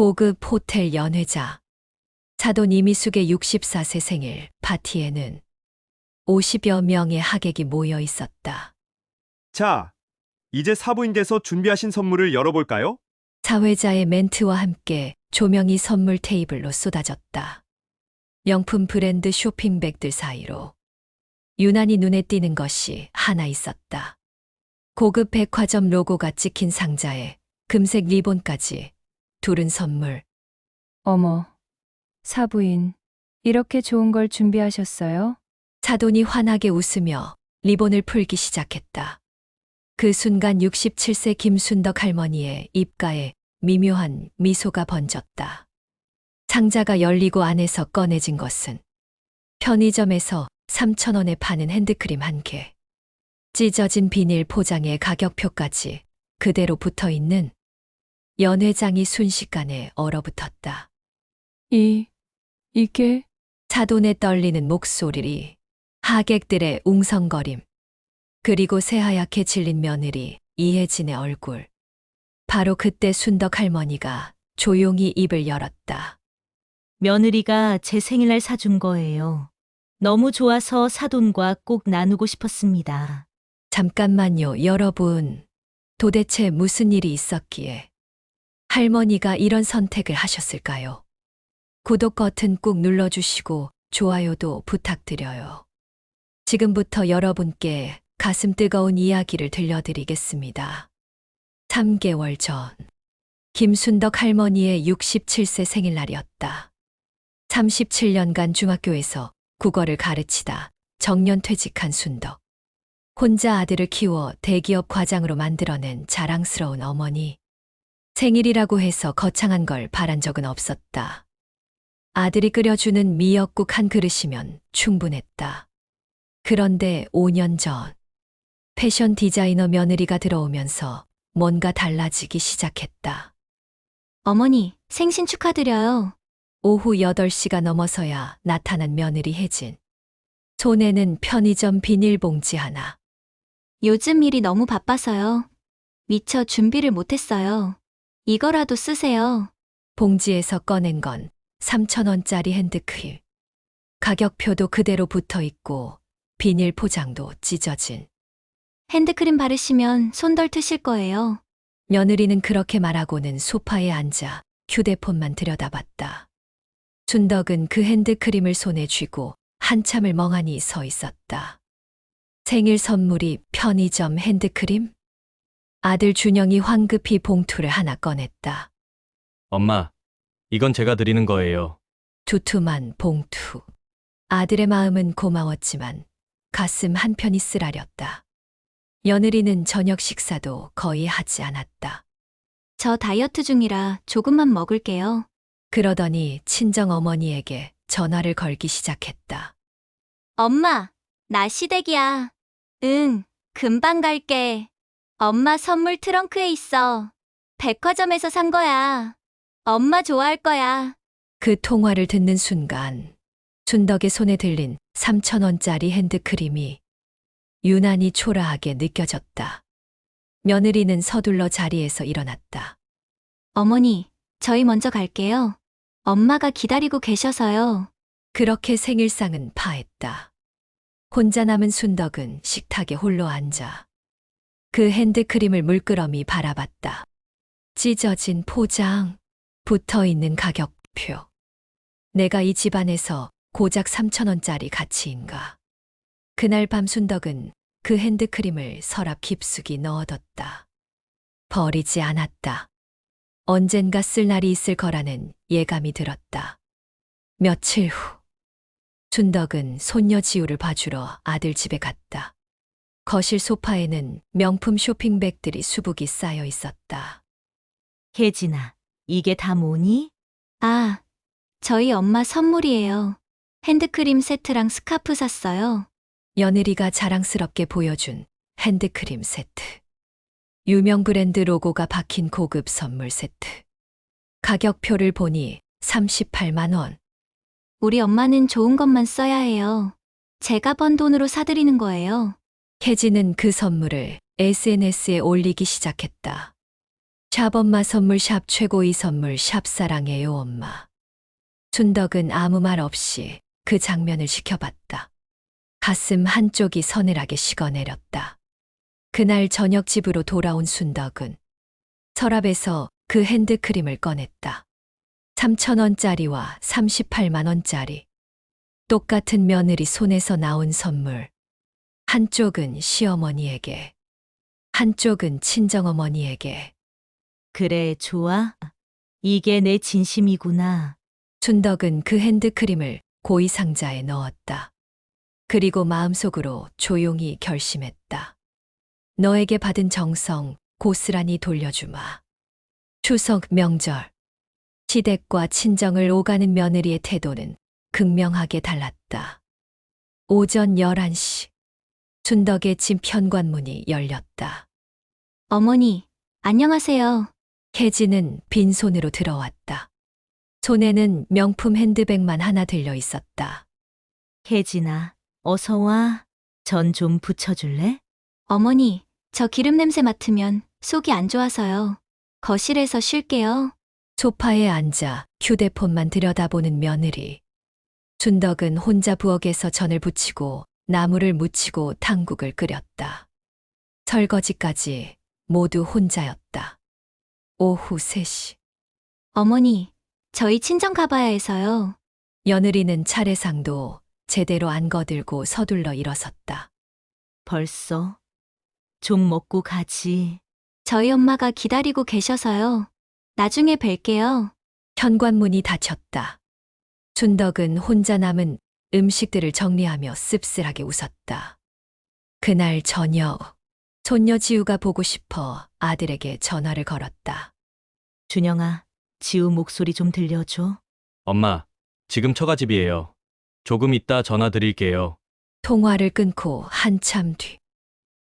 고급 호텔 연회자. 사돈 이미숙의 64세 생일 파티에는 50여 명의 하객이 모여 있었다. 자, 이제 사부인께서 준비하신 선물을 열어볼까요? 사회자의 멘트와 함께 조명이 선물 테이블로 쏟아졌다. 명품 브랜드 쇼핑백들 사이로 유난히 눈에 띄는 것이 하나 있었다. 고급 백화점 로고가 찍힌 상자에 금색 리본까지 두른 선물. 어머, 사부인, 이렇게 좋은 걸 준비하셨어요? 사돈이 환하게 웃으며 리본을 풀기 시작했다. 그 순간 67세 김순덕 할머니의 입가에 미묘한 미소가 번졌다. 상자가 열리고 안에서 꺼내진 것은 편의점에서 3,000원에 파는 핸드크림 한 개, 찢어진 비닐 포장에 가격표까지 그대로 붙어 있는 연회장이 순식간에 얼어붙었다. 이게? 사돈의 떨리는 목소리, 하객들의 웅성거림, 그리고 새하얗게 질린 며느리 이혜진의 얼굴. 바로 그때 순덕 할머니가 조용히 입을 열었다. 며느리가 제 생일날 사준 거예요. 너무 좋아서 사돈과 꼭 나누고 싶었습니다. 잠깐만요, 여러분. 도대체 무슨 일이 있었기에 할머니가 이런 선택을 하셨을까요? 구독 버튼 꾹 눌러주시고 좋아요도 부탁드려요. 지금부터 여러분께 가슴 뜨거운 이야기를 들려드리겠습니다. 3개월 전, 김순덕 할머니의 67세 생일날이었다. 37년간 중학교에서 국어를 가르치다 정년퇴직한 순덕. 혼자 아들을 키워 대기업 과장으로 만들어낸 자랑스러운 어머니. 생일이라고 해서 거창한 걸 바란 적은 없었다. 아들이 끓여주는 미역국 한 그릇이면 충분했다. 그런데 5년 전, 패션 디자이너 며느리가 들어오면서 뭔가 달라지기 시작했다. 어머니, 생신 축하드려요. 오후 8시가 넘어서야 나타난 며느리 혜진. 손에는 편의점 비닐봉지 하나. 요즘 일이 너무 바빠서요. 미처 준비를 못했어요. 이거라도 쓰세요. 봉지에서 꺼낸 건 3,000원짜리 핸드크림. 가격표도 그대로 붙어 있고 비닐 포장도 찢어진. 핸드크림 바르시면 손 덜 트실 거예요. 며느리는 그렇게 말하고는 소파에 앉아 휴대폰만 들여다봤다. 순덕은 그 핸드크림을 손에 쥐고 한참을 멍하니 서 있었다. 생일 선물이 편의점 핸드크림? 아들 준영이 황급히 봉투를 하나 꺼냈다. 엄마, 이건 제가 드리는 거예요. 두툼한 봉투. 아들의 마음은 고마웠지만 가슴 한편이 쓰라렸다. 며느리는 저녁 식사도 거의 하지 않았다. 저 다이어트 중이라 조금만 먹을게요. 그러더니 친정 어머니에게 전화를 걸기 시작했다. 엄마, 나 시댁이야. 응, 금방 갈게. 엄마 선물 트렁크에 있어. 백화점에서 산 거야. 엄마 좋아할 거야. 그 통화를 듣는 순간 순덕의 손에 들린 3,000원짜리 핸드크림이 유난히 초라하게 느껴졌다. 며느리는 서둘러 자리에서 일어났다. 어머니, 저희 먼저 갈게요. 엄마가 기다리고 계셔서요. 그렇게 생일상은 파했다. 혼자 남은 순덕은 식탁에 홀로 앉아 그 핸드크림을 물끄러미 바라봤다. 찢어진 포장, 붙어있는 가격표. 내가 이 집안에서 고작 3,000원짜리 가치인가. 그날 밤 순덕은 그 핸드크림을 서랍 깊숙이 넣어뒀다. 버리지 않았다. 언젠가 쓸 날이 있을 거라는 예감이 들었다. 며칠 후, 순덕은 손녀 지우를 봐주러 아들 집에 갔다. 거실 소파에는 명품 쇼핑백들이 수북이 쌓여 있었다. 혜진아, 이게 다 뭐니? 아, 저희 엄마 선물이에요. 핸드크림 세트랑 스카프 샀어요. 며느리가 자랑스럽게 보여준 핸드크림 세트. 유명 브랜드 로고가 박힌 고급 선물 세트. 가격표를 보니 38만 원. 우리 엄마는 좋은 것만 써야 해요. 제가 번 돈으로 사드리는 거예요. 혜진은 그 선물을 SNS에 올리기 시작했다. 샵 엄마 선물 샵 최고의 선물 샵 사랑해요 엄마. 준덕은 아무 말 없이 그 장면을 지켜봤다. 가슴 한쪽이 서늘하게 식어내렸다. 그날 저녁 집으로 돌아온 순덕은 서랍에서 그 핸드크림을 꺼냈다. 3,000원짜리와 38만 원짜리. 똑같은 며느리 손에서 나온 선물. 한쪽은 시어머니에게, 한쪽은 친정어머니에게. 그래, 좋아. 이게 내 진심이구나. 준덕은 그 핸드크림을 고이 상자에 넣었다. 그리고 마음속으로 조용히 결심했다. 너에게 받은 정성 고스란히 돌려주마. 추석 명절. 시댁과 친정을 오가는 며느리의 태도는 극명하게 달랐다. 오전 11시. 준덕의 집 현관문이 열렸다. 어머니, 안녕하세요. 혜진은 빈손으로 들어왔다. 손에는 명품 핸드백만 하나 들려 있었다. 혜진아, 어서 와. 전 좀 붙여줄래? 어머니, 저 기름 냄새 맡으면 속이 안 좋아서요. 거실에서 쉴게요. 소파에 앉아 휴대폰만 들여다보는 며느리. 준덕은 혼자 부엌에서 전을 부치고 나물을 무치고 탕국을 끓였다. 설거지까지 모두 혼자였다. 오후 3시. 어머니, 저희 친정 가봐야 해서요. 며느리는 차례상도 제대로 안 거들고 서둘러 일어섰다. 벌써? 좀 먹고 가지. 저희 엄마가 기다리고 계셔서요. 나중에 뵐게요. 현관문이 닫혔다. 준덕은 혼자 남은 음식들을 정리하며 씁쓸하게 웃었다. 그날 저녁, 손녀 지우가 보고 싶어 아들에게 전화를 걸었다. 준영아, 지우 목소리 좀 들려줘. 엄마, 지금 처가집이에요. 조금 이따 전화 드릴게요. 통화를 끊고 한참 뒤.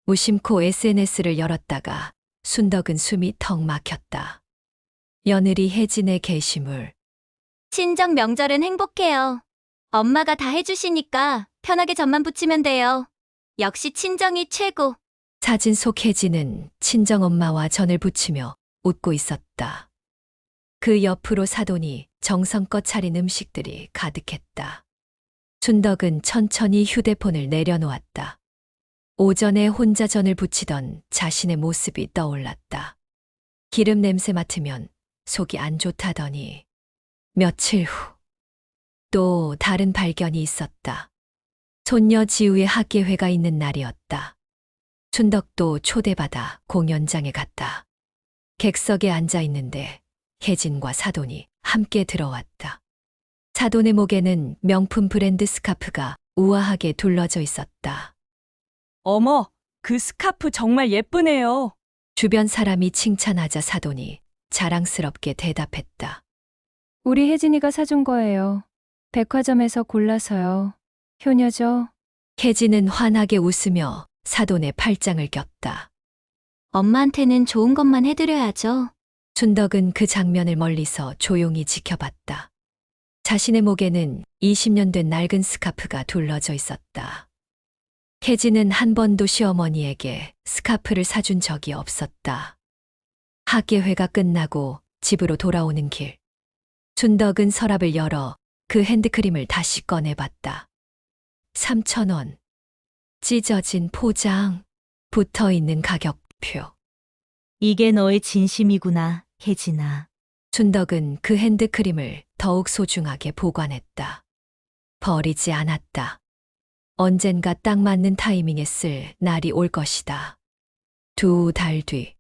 무심코 SNS를 열었다가 순덕은 숨이 턱 막혔다. 며느리 혜진의 게시물. 친정 명절은 행복해요. 엄마가 다 해주시니까 편하게 전만 붙이면 돼요. 역시 친정이 최고. 사진 속 혜진은 친정엄마와 전을 부치며 웃고 있었다. 그 옆으로 사돈이 정성껏 차린 음식들이 가득했다. 준덕은 천천히 휴대폰을 내려놓았다. 오전에 혼자 전을 부치던 자신의 모습이 떠올랐다. 기름 냄새 맡으면 속이 안 좋다더니 며칠 후 또 다른 발견이 있었다. 손녀 지우의 학예회가 있는 날이었다. 준덕도 초대받아 공연장에 갔다. 객석에 앉아 있는데 혜진과 사돈이 함께 들어왔다. 사돈의 목에는 명품 브랜드 스카프가 우아하게 둘러져 있었다. 어머, 그 스카프 정말 예쁘네요. 주변 사람이 칭찬하자 사돈이 자랑스럽게 대답했다. 우리 혜진이가 사준 거예요. 백화점에서 골라서요. 효녀죠? 혜진은 환하게 웃으며 사돈의 팔짱을 꼈다. 엄마한테는 좋은 것만 해드려야죠. 준덕은 그 장면을 멀리서 조용히 지켜봤다. 자신의 목에는 20년 된 낡은 스카프가 둘러져 있었다. 혜진은 한 번도 시어머니에게 스카프를 사준 적이 없었다. 학예회가 끝나고 집으로 돌아오는 길. 준덕은 서랍을 열어 그 핸드크림을 다시 꺼내봤다. 3,000원. 찢어진 포장. 붙어 있는 가격표. 이게 너의 진심이구나, 혜진아. 준덕은 그 핸드크림을 더욱 소중하게 보관했다. 버리지 않았다. 언젠가 딱 맞는 타이밍에 쓸 날이 올 것이다. 2달 뒤.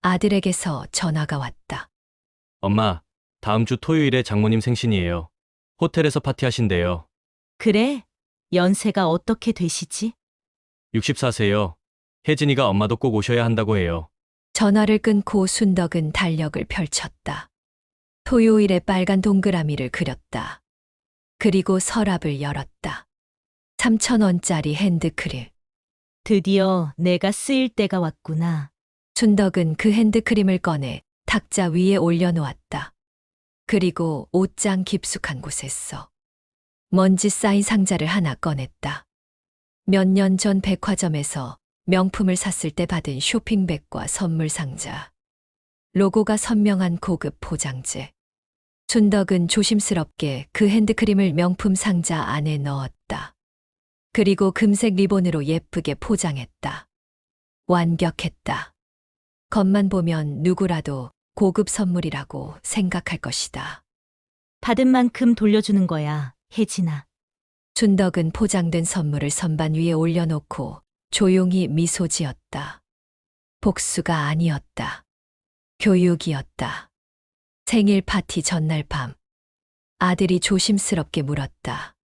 아들에게서 전화가 왔다. 엄마, 다음 주 토요일에 장모님 생신이에요. 호텔에서 파티하신대요. 그래? 연세가 어떻게 되시지? 64세요. 혜진이가 엄마도 꼭 오셔야 한다고 해요. 전화를 끊고 순덕은 달력을 펼쳤다. 토요일에 빨간 동그라미를 그렸다. 그리고 서랍을 열었다. 3,000원짜리 핸드크림. 드디어 내가 쓰일 때가 왔구나. 순덕은 그 핸드크림을 꺼내 탁자 위에 올려놓았다. 그리고 옷장 깊숙한 곳에서 먼지 쌓인 상자를 하나 꺼냈다. 몇 년 전 백화점에서 명품을 샀을 때 받은 쇼핑백과 선물 상자. 로고가 선명한 고급 포장재. 준덕은 조심스럽게 그 핸드크림을 명품 상자 안에 넣었다. 그리고 금색 리본으로 예쁘게 포장했다. 완벽했다. 겉만 보면 누구라도 고급 선물이라고 생각할 것이다. 받은 만큼 돌려주는 거야, 혜진아. 준덕은 포장된 선물을 선반 위에 올려놓고 조용히 미소 지었다. 복수가 아니었다. 교육이었다. 생일 파티 전날 밤. 아들이 조심스럽게 물었다.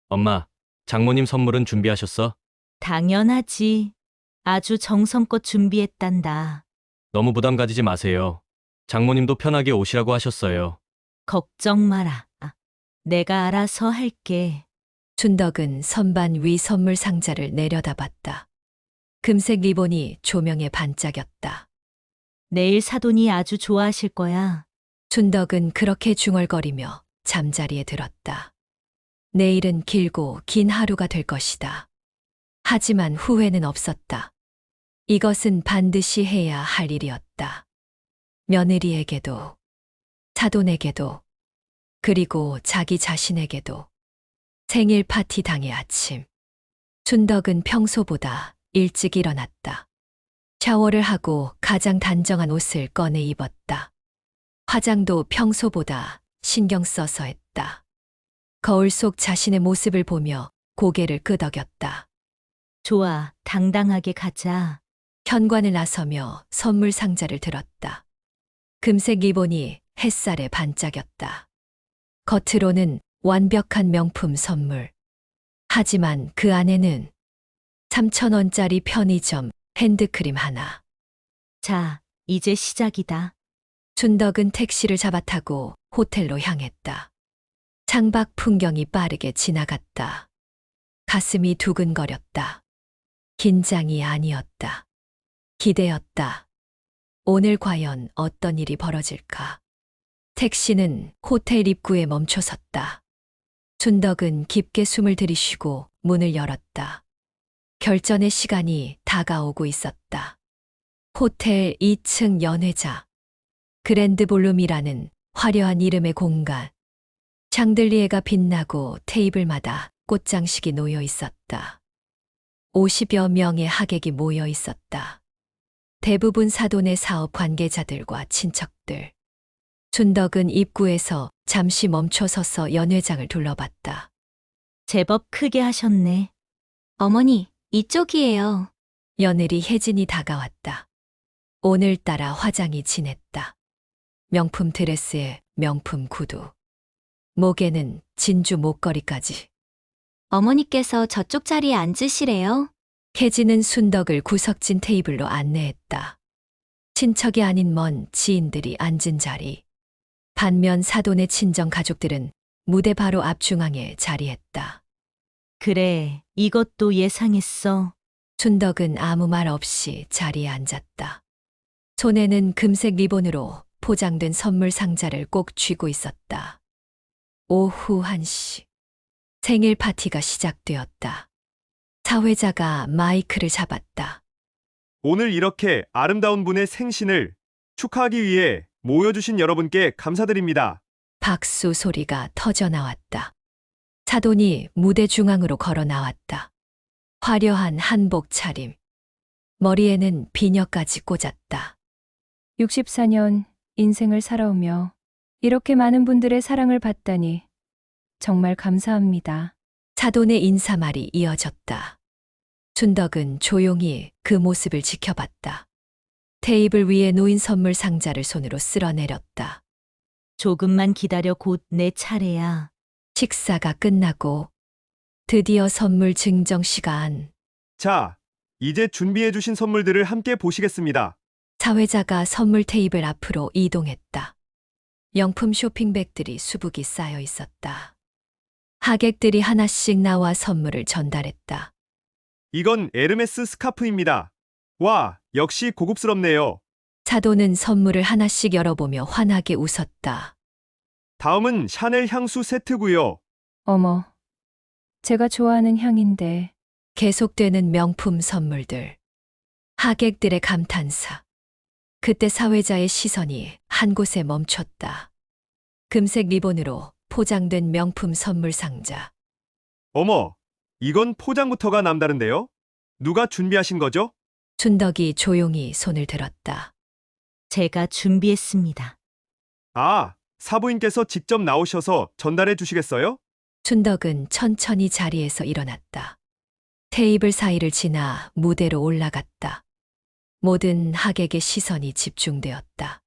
엄마, 장모님 선물은 준비하셨어? 당연하지. 아주 정성껏 준비했단다. 너무 부담 가지지 마세요. 장모님도 편하게 오시라고 하셨어요. 걱정 마라. 내가 알아서 할게. 준덕은 선반 위 선물 상자를 내려다봤다. 금색 리본이 조명에 반짝였다. 내일 사돈이 아주 좋아하실 거야. 준덕은 그렇게 중얼거리며 잠자리에 들었다. 내일은 길고 긴 하루가 될 것이다. 하지만 후회는 없었다. 이것은 반드시 해야 할 일이었다. 며느리에게도, 사돈에게도, 그리고 자기 자신에게도. 생일 파티 당일 아침. 준덕은 평소보다 일찍 일어났다. 샤워를 하고 가장 단정한 옷을 꺼내 입었다. 화장도 평소보다 신경 써서 했다. 거울 속 자신의 모습을 보며 고개를 끄덕였다. 좋아, 당당하게 가자. 현관을 나서며 선물 상자를 들었다. 금색 리본이 햇살에 반짝였다. 겉으로는 완벽한 명품 선물. 하지만 그 안에는 3,000원짜리 편의점 핸드크림 하나. 자, 이제 시작이다. 준덕은 택시를 잡아타고 호텔로 향했다. 창밖 풍경이 빠르게 지나갔다. 가슴이 두근거렸다. 긴장이 아니었다. 기대였다. 오늘 과연 어떤 일이 벌어질까? 택시는 호텔 입구에 멈춰섰다. 준덕은 깊게 숨을 들이쉬고 문을 열었다. 결전의 시간이 다가오고 있었다. 호텔 2층 연회자. 그랜드 볼룸이라는 화려한 이름의 공간. 샹들리에가 빛나고 테이블마다 꽃장식이 놓여 있었다. 50여 명의 하객이 모여 있었다. 대부분 사돈의 사업 관계자들과 친척들. 준덕은 입구에서 잠시 멈춰 서서 연회장을 둘러봤다. 제법 크게 하셨네. 어머니, 이쪽이에요. 며느리 혜진이 다가왔다. 오늘따라 화장이 진했다. 명품 드레스에 명품 구두. 목에는 진주 목걸이까지. 어머니께서 저쪽 자리에 앉으시래요. 혜진은 순덕을 구석진 테이블로 안내했다. 친척이 아닌 먼 지인들이 앉은 자리. 반면 사돈의 친정 가족들은 무대 바로 앞중앙에 자리했다. 그래, 이것도 예상했어. 순덕은 아무 말 없이 자리에 앉았다. 손에는 금색 리본으로 포장된 선물 상자를 꼭 쥐고 있었다. 오후 1시. 생일 파티가 시작되었다. 사회자가 마이크를 잡았다. 오늘 이렇게 아름다운 분의 생신을 축하하기 위해 모여주신 여러분께 감사드립니다. 박수 소리가 터져 나왔다. 사돈이 무대 중앙으로 걸어 나왔다. 화려한 한복 차림. 머리에는 비녀까지 꽂았다. 64년 인생을 살아오며 이렇게 많은 분들의 사랑을 받다니 정말 감사합니다. 사돈의 인사말이 이어졌다. 준덕은 조용히 그 모습을 지켜봤다. 테이블 위에 놓인 선물 상자를 손으로 쓸어내렸다. 조금만 기다려, 곧 내 차례야. 식사가 끝나고 드디어 선물 증정 시간. 자, 이제 준비해주신 선물들을 함께 보시겠습니다. 사회자가 선물 테이블 앞으로 이동했다. 명품 쇼핑백들이 수북이 쌓여 있었다. 하객들이 하나씩 나와 선물을 전달했다. 이건 에르메스 스카프입니다. 와, 역시 고급스럽네요. 사돈은 선물을 하나씩 열어보며 환하게 웃었다. 다음은 샤넬 향수 세트고요. 어머, 제가 좋아하는 향인데 계속되는 명품 선물들. 하객들의 감탄사. 그때 사회자의 시선이 한 곳에 멈췄다. 금색 리본으로 포장된 명품 선물 상자. 어머, 이건 포장부터가 남다른데요? 누가 준비하신 거죠? 춘덕이 조용히 손을 들었다. 제가 준비했습니다. 아, 사부인께서 직접 나오셔서 전달해 주시겠어요? 춘덕은 천천히 자리에서 일어났다. 테이블 사이를 지나 무대로 올라갔다. 모든 하객의 시선이 집중되었다.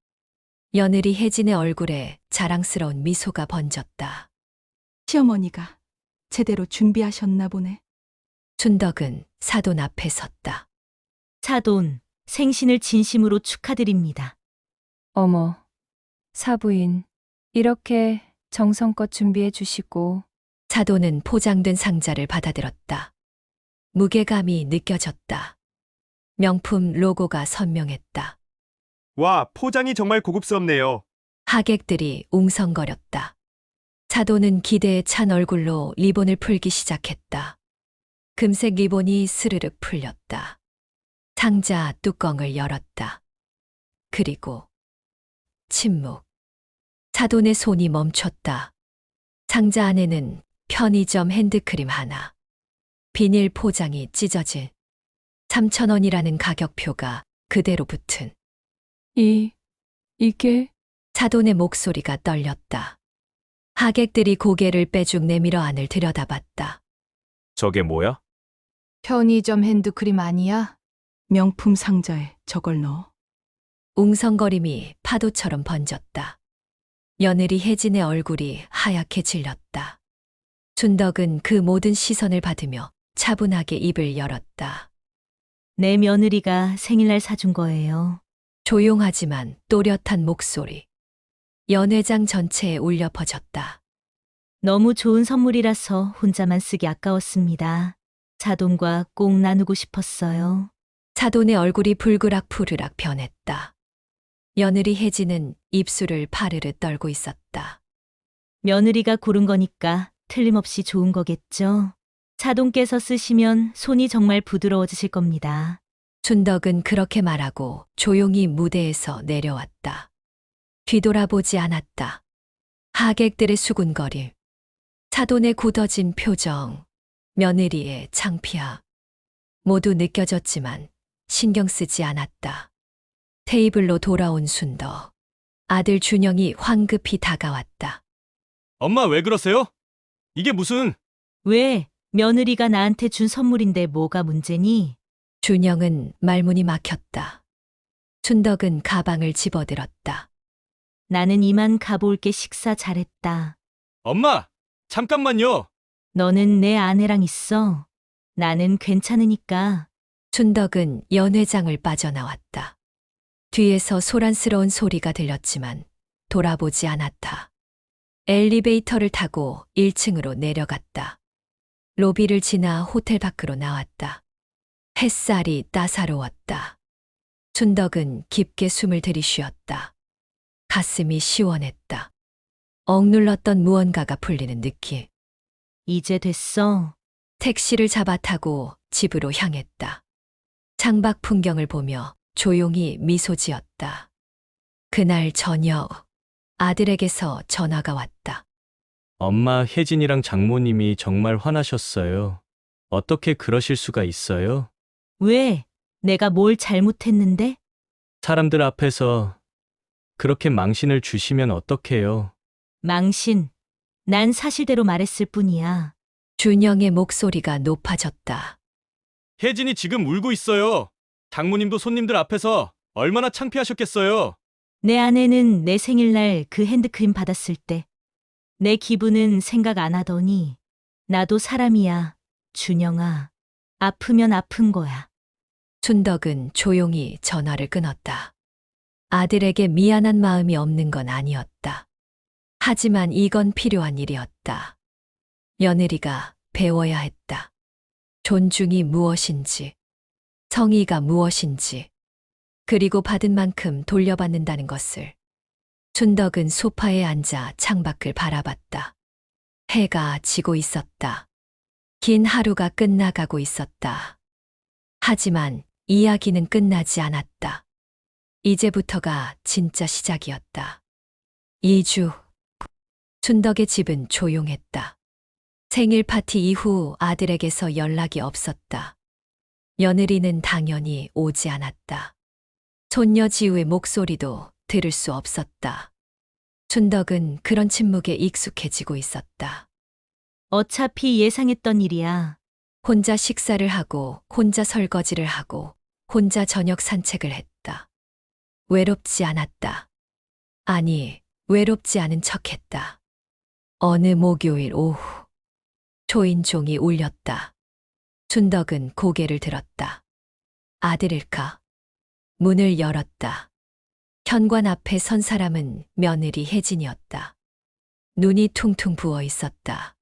며느리 혜진의 얼굴에 자랑스러운 미소가 번졌다. 시어머니가 제대로 준비하셨나 보네. 춘덕은 사돈 앞에 섰다. 사돈, 생신을 진심으로 축하드립니다. 어머, 사부인, 이렇게 정성껏 준비해 주시고, 사돈은 포장된 상자를 받아들었다. 무게감이 느껴졌다. 명품 로고가 선명했다. 와, 포장이 정말 고급스럽네요. 하객들이 웅성거렸다. 사돈은 기대에 찬 얼굴로 리본을 풀기 시작했다. 금색 리본이 스르륵 풀렸다. 상자 뚜껑을 열었다. 그리고 침묵. 사돈의 손이 멈췄다. 상자 안에는 편의점 핸드크림 하나. 비닐 포장이 찢어진 3,000원이라는 가격표가 그대로 붙은. 이게? 사돈의 목소리가 떨렸다. 하객들이 고개를 빼쭉 내밀어 안을 들여다봤다. 저게 뭐야? 편의점 핸드크림 아니야? 명품 상자에 저걸 넣어. 웅성거림이 파도처럼 번졌다. 며느리 혜진의 얼굴이 하얗게 질렸다. 춘덕은 그 모든 시선을 받으며 차분하게 입을 열었다. 내 며느리가 생일날 사준 거예요. 조용하지만 또렷한 목소리. 연회장 전체에 울려 퍼졌다. 너무 좋은 선물이라서 혼자만 쓰기 아까웠습니다. 사돈과 꼭 나누고 싶었어요. 사돈의 얼굴이 불그락푸르락 변했다. 며느리 혜진은 입술을 파르르 떨고 있었다. 며느리가 고른 거니까 틀림없이 좋은 거겠죠. 사돈께서 쓰시면 손이 정말 부드러워지실 겁니다. 춘덕은 그렇게 말하고 조용히 무대에서 내려왔다. 뒤돌아보지 않았다. 하객들의 수군거림, 사돈의 굳어진 표정, 며느리의 창피함. 모두 느껴졌지만 신경 쓰지 않았다. 테이블로 돌아온 순덕. 아들 준영이 황급히 다가왔다. 엄마 왜 그러세요? 이게 무슨... 왜? 며느리가 나한테 준 선물인데 뭐가 문제니? 준영은 말문이 막혔다. 춘덕은 가방을 집어들었다. 나는 이만 가볼게. 식사 잘했다. 엄마! 잠깐만요! 너는 내 아내랑 있어. 나는 괜찮으니까. 춘덕은 연회장을 빠져나왔다. 뒤에서 소란스러운 소리가 들렸지만 돌아보지 않았다. 엘리베이터를 타고 1층으로 내려갔다. 로비를 지나 호텔 밖으로 나왔다. 햇살이 따사로웠다. 춘덕은 깊게 숨을 들이쉬었다. 가슴이 시원했다. 억눌렀던 무언가가 풀리는 느낌. 이제 됐어. 택시를 잡아 타고 집으로 향했다. 창밖 풍경을 보며 조용히 미소 지었다. 그날 저녁 아들에게서 전화가 왔다. 엄마 혜진이랑 장모님이 정말 화나셨어요. 어떻게 그러실 수가 있어요? 왜? 내가 뭘 잘못했는데? 사람들 앞에서 그렇게 망신을 주시면 어떡해요? 망신. 난 사실대로 말했을 뿐이야. 준영의 목소리가 높아졌다. 혜진이 지금 울고 있어요. 장모님도 손님들 앞에서 얼마나 창피하셨겠어요. 내 아내는 내 생일날 그 핸드크림 받았을 때 내 기분은 생각 안 하더니 나도 사람이야. 준영아. 아프면 아픈 거야. 춘덕은 조용히 전화를 끊었다. 아들에게 미안한 마음이 없는 건 아니었다. 하지만 이건 필요한 일이었다. 며느리가 배워야 했다. 존중이 무엇인지, 성의가 무엇인지, 그리고 받은 만큼 돌려받는다는 것을. 춘덕은 소파에 앉아 창밖을 바라봤다. 해가 지고 있었다. 긴 하루가 끝나가고 있었다. 하지만 이야기는 끝나지 않았다. 이제부터가 진짜 시작이었다. 2주. 준덕의 집은 조용했다. 생일 파티 이후 아들에게서 연락이 없었다. 며느리는 당연히 오지 않았다. 손녀 지우의 목소리도 들을 수 없었다. 준덕은 그런 침묵에 익숙해지고 있었다. 어차피 예상했던 일이야. 혼자 식사를 하고, 혼자 설거지를 하고, 혼자 저녁 산책을 했다. 외롭지 않았다. 아니, 외롭지 않은 척했다. 어느 목요일 오후, 초인종이 울렸다. 준덕은 고개를 들었다. 아들일까? 문을 열었다. 현관 앞에 선 사람은 며느리 혜진이었다. 눈이 퉁퉁 부어 있었다.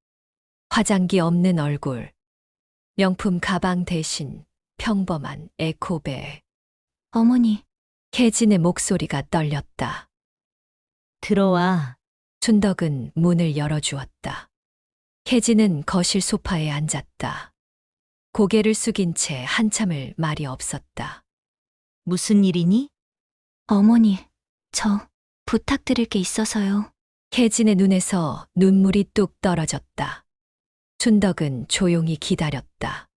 화장기 없는 얼굴, 명품 가방 대신 평범한 에코백. 어머니, 혜진의 목소리가 떨렸다. 들어와. 준덕은 문을 열어주었다. 혜진은 거실 소파에 앉았다. 고개를 숙인 채 한참을 말이 없었다. 무슨 일이니? 어머니, 저 부탁드릴 게 있어서요. 혜진의 눈에서 눈물이 뚝 떨어졌다. 준덕은 조용히 기다렸다.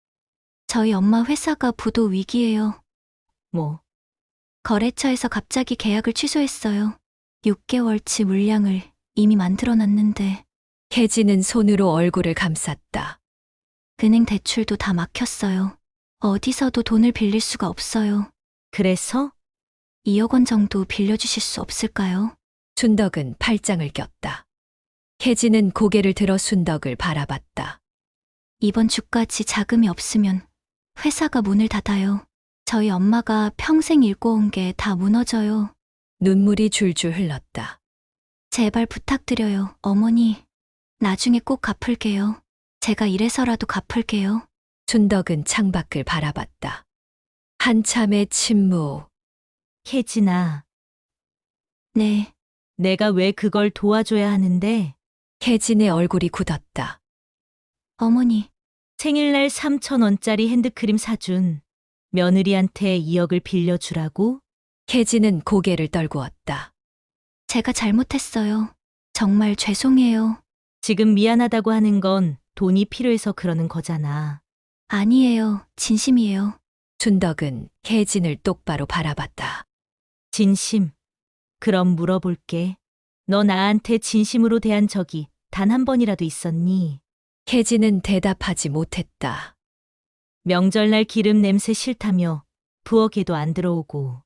저희 엄마 회사가 부도 위기예요. 뭐, 거래처에서 갑자기 계약을 취소했어요. 6개월치 물량을 이미 만들어 놨는데 혜진은 손으로 얼굴을 감쌌다. 은행 대출도 다 막혔어요. 어디서도 돈을 빌릴 수가 없어요. 그래서? 2억 원 정도 빌려주실 수 없을까요? 준덕은 팔짱을 꼈다. 혜진은 고개를 들어 순덕을 바라봤다. 이번 주까지 자금이 없으면 회사가 문을 닫아요. 저희 엄마가 평생 일궈온 게 다 무너져요. 눈물이 줄줄 흘렀다. 제발 부탁드려요, 어머니. 나중에 꼭 갚을게요. 제가 이래서라도 갚을게요. 준덕은 창밖을 바라봤다. 한참의 침묵. 혜진아, 네, 내가 왜 그걸 도와줘야 하는데? 혜진의 얼굴이 굳었다. 어머니, 생일날 3,000원짜리 핸드크림 사준 며느리한테 2억을 빌려주라고? 혜진은 고개를 떨구었다. 제가 잘못했어요. 정말 죄송해요. 지금 미안하다고 하는 건 돈이 필요해서 그러는 거잖아. 아니에요. 진심이에요. 준덕은 혜진을 똑바로 바라봤다. 진심. 그럼 물어볼게. 너 나한테 진심으로 대한 적이 단 한 번이라도 있었니? 혜진은 대답하지 못했다. 명절날 기름 냄새 싫다며 부엌에도 안 들어오고,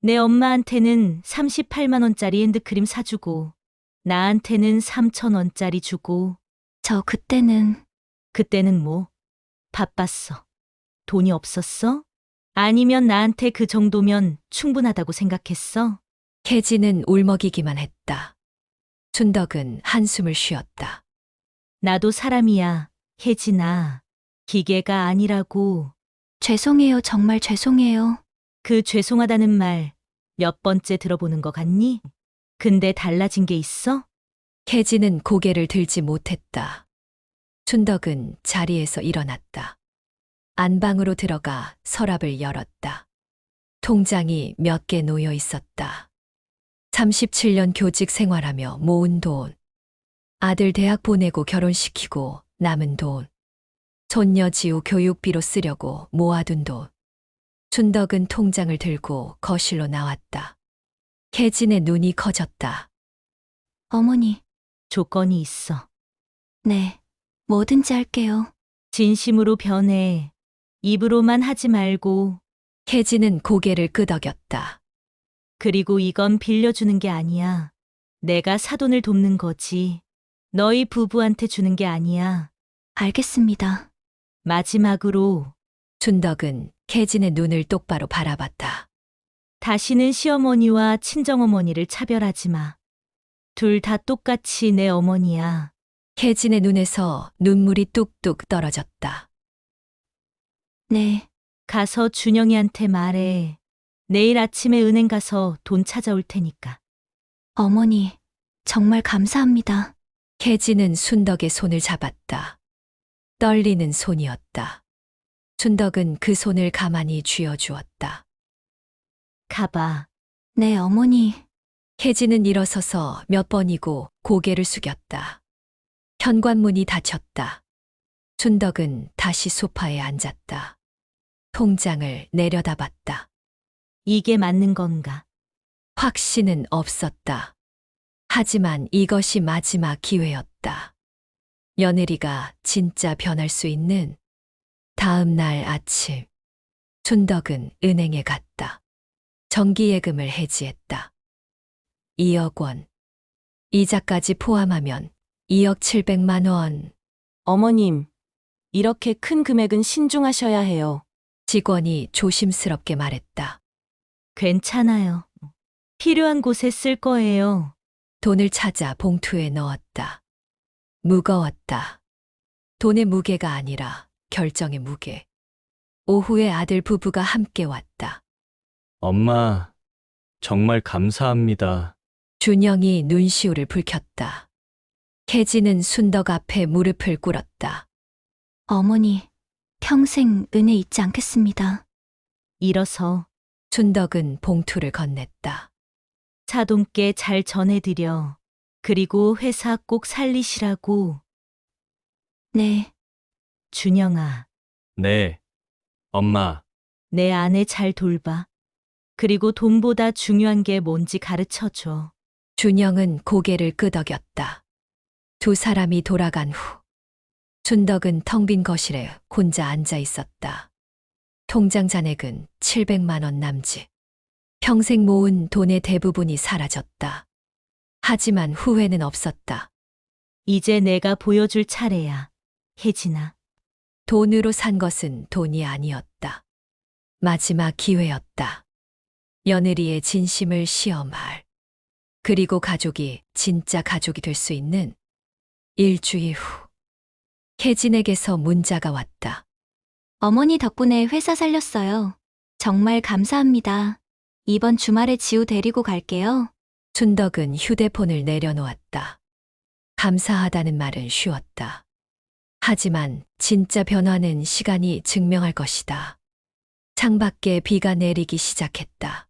내 엄마한테는 38만 원짜리 핸드크림 사주고, 나한테는 3,000원짜리 주고, 저 그때는 뭐? 바빴어. 돈이 없었어? 아니면 나한테 그 정도면 충분하다고 생각했어? 혜진은 울먹이기만 했다. 준덕은 한숨을 쉬었다. 나도 사람이야, 혜진아. 기계가 아니라고. 죄송해요. 정말 죄송해요. 그 죄송하다는 말 몇 번째 들어보는 거 같니? 근데 달라진 게 있어? 혜진은 고개를 들지 못했다. 준덕은 자리에서 일어났다. 안방으로 들어가 서랍을 열었다. 통장이 몇 개 놓여 있었다. 37년 교직 생활하며 모은 돈. 아들 대학 보내고 결혼시키고 남은 돈. 손녀 지우 교육비로 쓰려고 모아둔 돈. 준덕은 통장을 들고 거실로 나왔다. 혜진의 눈이 커졌다. 어머니, 조건이 있어. 네. 뭐든지 할게요. 진심으로 변해. 입으로만 하지 말고. 혜진은 고개를 끄덕였다. 그리고 이건 빌려주는 게 아니야. 내가 사돈을 돕는 거지. 너희 부부한테 주는 게 아니야. 알겠습니다. 마지막으로 준덕은 혜진의 눈을 똑바로 바라봤다. 다시는 시어머니와 친정어머니를 차별하지 마. 둘 다 똑같이 내 어머니야. 혜진의 눈에서 눈물이 뚝뚝 떨어졌다. 네, 가서 준영이한테 말해. 내일 아침에 은행 가서 돈 찾아올 테니까. 어머니, 정말 감사합니다. 혜진은 순덕의 손을 잡았다. 떨리는 손이었다. 준덕은 그 손을 가만히 쥐어주었다. 가봐. 네, 어머니. 혜진은 일어서서 몇 번이고 고개를 숙였다. 현관문이 닫혔다. 준덕은 다시 소파에 앉았다. 통장을 내려다봤다. 이게 맞는 건가? 확신은 없었다. 하지만 이것이 마지막 기회였다. 며느리가 진짜 변할 수 있는 다음 날 아침, 준덕은 은행에 갔다. 정기예금을 해지했다. 2억 원. 이자까지 포함하면 2억 700만 원. 어머님, 이렇게 큰 금액은 신중하셔야 해요. 직원이 조심스럽게 말했다. 괜찮아요. 필요한 곳에 쓸 거예요. 돈을 찾아 봉투에 넣었다. 무거웠다. 돈의 무게가 아니라 결정의 무게. 오후에 아들 부부가 함께 왔다. 엄마, 정말 감사합니다. 준영이 눈시울을 붉혔다. 혜진은 순덕 앞에 무릎을 꿇었다. 어머니, 평생 은혜 잊지 않겠습니다. 일어서 순덕은 봉투를 건넸다. 사돈께 잘 전해드려. 그리고 회사 꼭 살리시라고. 네, 준영아, 네. 엄마, 내 아내 잘 돌봐. 그리고 돈보다 중요한 게 뭔지 가르쳐줘. 준영은 고개를 끄덕였다. 두 사람이 돌아간 후 순덕은 텅 빈 거실에 혼자 앉아 있었다. 통장 잔액은 700만 원 남짓. 평생 모은 돈의 대부분이 사라졌다. 하지만 후회는 없었다. 이제 내가 보여줄 차례야. 혜진아. 돈으로 산 것은 돈이 아니었다. 마지막 기회였다. 며느리의 진심을 시험할. 그리고 가족이 진짜 가족이 될 수 있는 일주일 후. 혜진에게서 문자가 왔다. 어머니 덕분에 회사 살렸어요. 정말 감사합니다. 이번 주말에 지우 데리고 갈게요. 순덕은 휴대폰을 내려놓았다. 감사하다는 말은 쉬웠다. 하지만 진짜 변화는 시간이 증명할 것이다. 창밖에 비가 내리기 시작했다.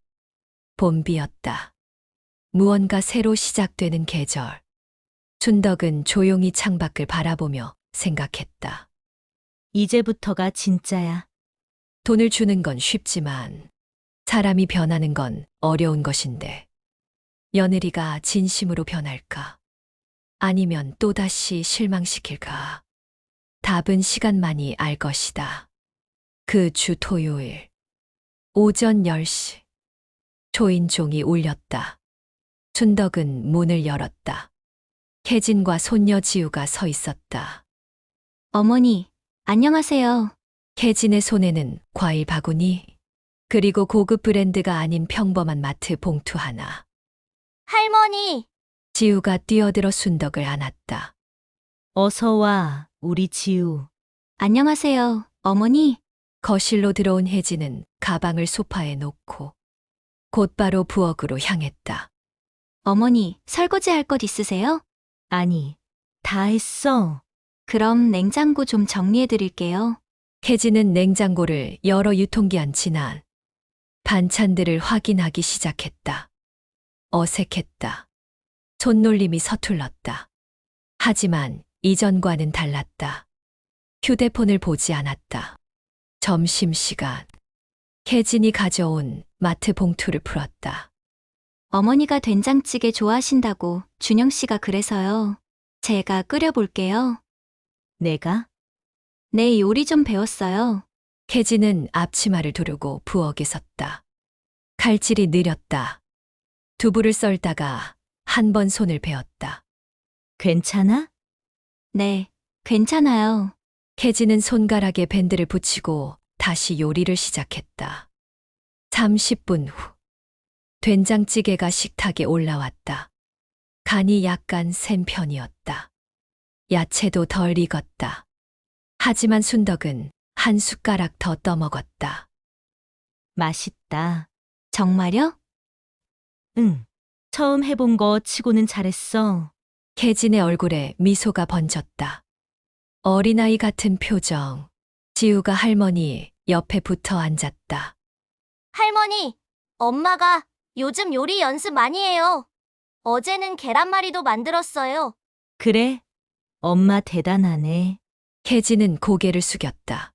봄비였다. 무언가 새로 시작되는 계절. 순덕은 조용히 창밖을 바라보며 생각했다. 이제부터가 진짜야. 돈을 주는 건 쉽지만 사람이 변하는 건 어려운 것인데 며느리가 진심으로 변할까? 아니면 또다시 실망시킬까? 답은 시간만이 알 것이다. 그 주 토요일 오전 10시 초인종이 울렸다. 순덕은 문을 열었다. 혜진과 손녀 지우가 서 있었다. 어머니, 안녕하세요. 혜진의 손에는 과일 바구니, 그리고 고급 브랜드가 아닌 평범한 마트 봉투 하나. 할머니! 지우가 뛰어들어 순덕을 안았다. 어서 와, 우리 지우. 안녕하세요, 어머니. 거실로 들어온 혜진은 가방을 소파에 놓고 곧바로 부엌으로 향했다. 어머니, 설거지 할 것 있으세요? 아니, 다 했어. 그럼 냉장고 좀 정리해 드릴게요. 혜진은 냉장고를 열어 유통기한 지난 반찬들을 확인하기 시작했다. 어색했다. 손놀림이 서툴렀다. 하지만 이전과는 달랐다. 휴대폰을 보지 않았다. 점심시간. 혜진이 가져온 마트 봉투를 풀었다. 어머니가 된장찌개 좋아하신다고 준영 씨가 그래서요. 제가 끓여볼게요. 내가? 네, 요리 좀 배웠어요. 혜진은 앞치마를 두르고 부엌에 섰다. 칼질이 느렸다. 두부를 썰다가 한 번 손을 베었다. 괜찮아? 네, 괜찮아요. 혜진은 손가락에 밴드를 붙이고 다시 요리를 시작했다. 30분 후. 된장찌개가 식탁에 올라왔다. 간이 약간 센 편이었다. 야채도 덜 익었다. 하지만 순덕은 한 숟가락 더 떠먹었다. 맛있다. 정말요? 응. 처음 해본 거 치고는 잘했어. 혜진의 얼굴에 미소가 번졌다. 어린아이 같은 표정. 지우가 할머니 옆에 붙어 앉았다. 할머니, 엄마가 요즘 요리 연습 많이 해요. 어제는 계란말이도 만들었어요. 그래? 엄마 대단하네. 혜진은 고개를 숙였다.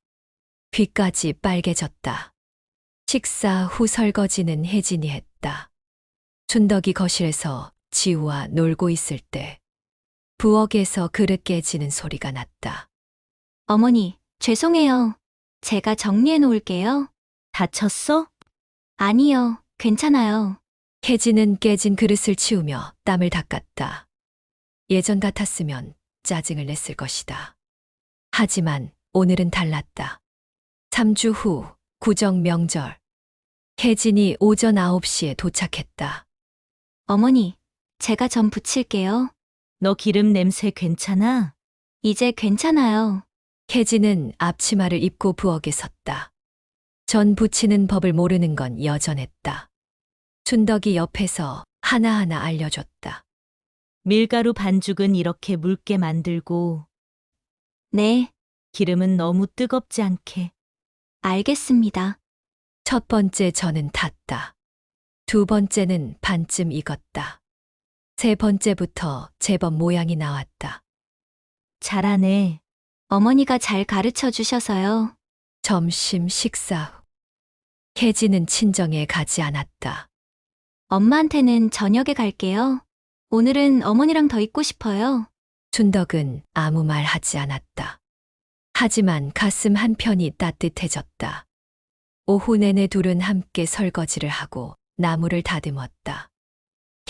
귀까지 빨개졌다. 식사 후 설거지는 혜진이 했다. 춘덕이 거실에서 지우와 놀고 있을 때 부엌에서 그릇 깨지는 소리가 났다. 어머니, 죄송해요. 제가 정리해 놓을게요. 다쳤어? 아니요, 괜찮아요. 혜진은 깨진 그릇을 치우며 땀을 닦았다. 예전 같았으면 짜증을 냈을 것이다. 하지만 오늘은 달랐다. 3주 후 구정 명절. 혜진이 오전 9시에 도착했다. 어머니, 제가 전 부칠게요. 너 기름 냄새 괜찮아? 이제 괜찮아요. 혜진은 앞치마를 입고 부엌에 섰다. 전 부치는 법을 모르는 건 여전했다. 춘덕이 옆에서 하나하나 알려줬다. 밀가루 반죽은 이렇게 묽게 만들고 네, 기름은 너무 뜨겁지 않게. 알겠습니다. 첫 번째 전은 탔다. 두 번째는 반쯤 익었다. 세 번째부터 제법 모양이 나왔다. 잘하네. 어머니가 잘 가르쳐 주셔서요. 점심 식사 후. 혜진은 친정에 가지 않았다. 엄마한테는 저녁에 갈게요. 오늘은 어머니랑 더 있고 싶어요. 춘덕은 아무 말 하지 않았다. 하지만 가슴 한편이 따뜻해졌다. 오후 내내 둘은 함께 설거지를 하고 나무를 다듬었다.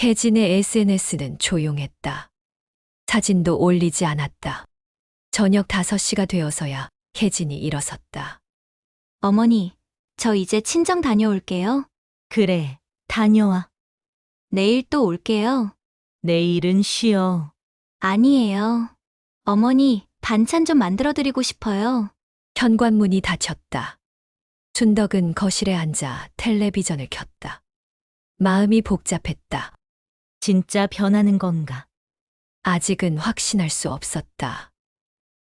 혜진의 SNS는 조용했다. 사진도 올리지 않았다. 저녁 5시가 되어서야 혜진이 일어섰다. 어머니, 저 이제 친정 다녀올게요. 그래, 다녀와. 내일 또 올게요. 내일은 쉬어. 아니에요. 어머니, 반찬 좀 만들어 드리고 싶어요. 현관문이 닫혔다. 춘덕은 거실에 앉아 텔레비전을 켰다. 마음이 복잡했다. 진짜 변하는 건가? 아직은 확신할 수 없었다.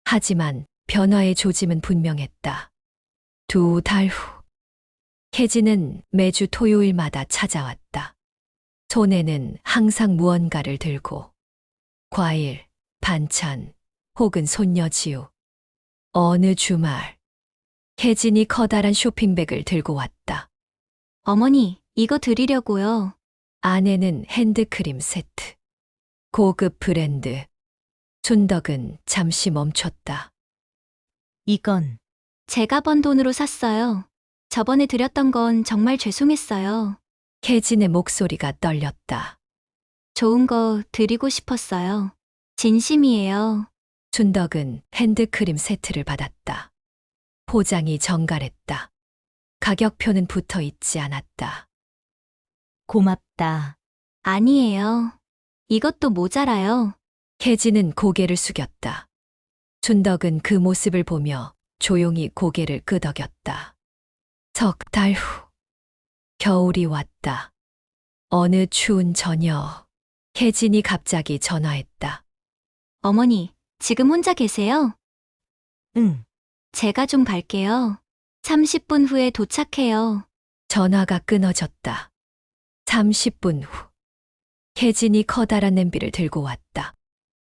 하지만 변화의 조짐은 분명했다. 2달 후. 혜진은 매주 토요일마다 찾아왔다. 손에는 항상 무언가를 들고 과일, 반찬, 혹은 손녀지우. 어느 주말 혜진이 커다란 쇼핑백을 들고 왔다. 어머니, 이거 드리려고요. 안에는 핸드크림 세트. 고급 브랜드. 춘덕은 잠시 멈췄다. 이건 제가 번 돈으로 샀어요. 저번에 드렸던 건 정말 죄송했어요. 혜진의 목소리가 떨렸다. 좋은 거 드리고 싶었어요. 진심이에요. 춘덕은 핸드크림 세트를 받았다. 포장이 정갈했다. 가격표는 붙어 있지 않았다. 고맙다. 아니에요. 이것도 모자라요. 혜진은 고개를 숙였다. 춘덕은 그 모습을 보며 조용히 고개를 끄덕였다. 3달 후. 겨울이 왔다. 어느 추운 저녁, 혜진이 갑자기 전화했다. 어머니, 지금 혼자 계세요? 응. 제가 좀 갈게요. 30분 후에 도착해요. 전화가 끊어졌다. 30분 후. 혜진이 커다란 냄비를 들고 왔다.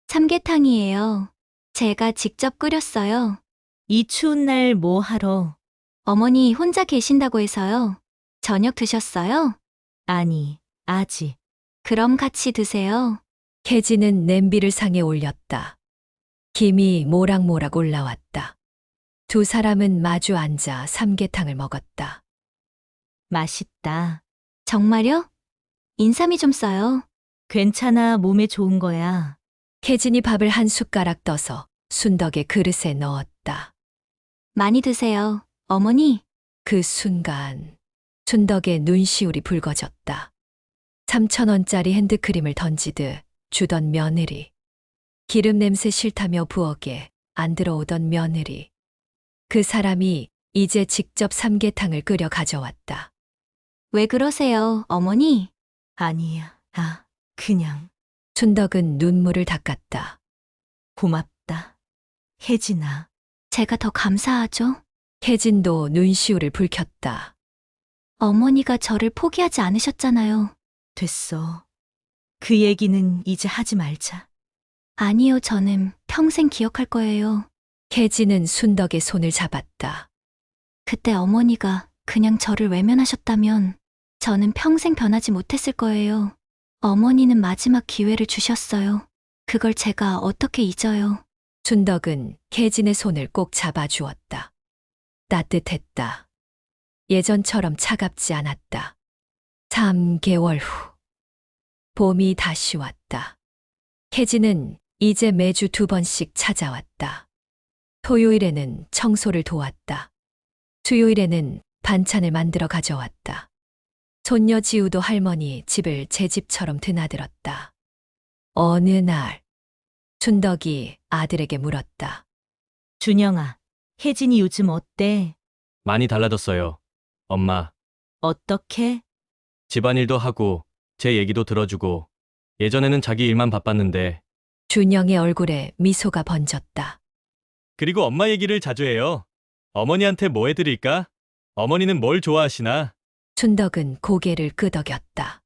삼계탕이에요. 제가 직접 끓였어요. 이 추운 날 뭐 하러? 어머니 혼자 계신다고 해서요. 저녁 드셨어요? 아니, 아직. 그럼 같이 드세요. 혜진은 냄비를 상에 올렸다. 김이 모락모락 올라왔다. 두 사람은 마주 앉아 삼계탕을 먹었다. 맛있다. 정말요? 인삼이 좀 써요. 괜찮아, 몸에 좋은 거야. 혜진이 밥을 한 숟가락 떠서 순덕의 그릇에 넣었다. 많이 드세요. 어머니, 그 순간 순덕의 눈시울이 붉어졌다. 3,000원짜리 핸드크림을 던지듯 주던 며느리. 기름 냄새 싫다며 부엌에 안 들어오던 며느리. 그 사람이 이제 직접 삼계탕을 끓여 가져왔다. 왜 그러세요, 어머니? 아니야. 그냥 순덕은 눈물을 닦았다. 고맙다. 혜진아. 제가 더 감사하죠? 혜진도 눈시울을 붉혔다. 어머니가 저를 포기하지 않으셨잖아요. 됐어. 그 얘기는 이제 하지 말자. 아니요, 저는 평생 기억할 거예요. 혜진은 순덕의 손을 잡았다. 그때 어머니가 그냥 저를 외면하셨다면 저는 평생 변하지 못했을 거예요. 어머니는 마지막 기회를 주셨어요. 그걸 제가 어떻게 잊어요. 순덕은 혜진의 손을 꼭 잡아주었다. 따뜻했다. 예전처럼 차갑지 않았다. 3개월 후. 봄이 다시 왔다. 혜진은 이제 매주 2번씩 찾아왔다. 토요일에는 청소를 도왔다. 수요일에는 반찬을 만들어 가져왔다. 손녀 지우도 할머니 집을 제 집처럼 드나들었다. 어느 날, 순덕이 아들에게 물었다. 준영아, 혜진이 요즘 어때? 많이 달라졌어요. 엄마, 어떻게? 집안일도 하고 제 얘기도 들어주고 예전에는 자기 일만 바빴는데 준영의 얼굴에 미소가 번졌다. 그리고 엄마 얘기를 자주 해요. 어머니한테 뭐 해드릴까? 어머니는 뭘 좋아하시나? 순덕은 고개를 끄덕였다.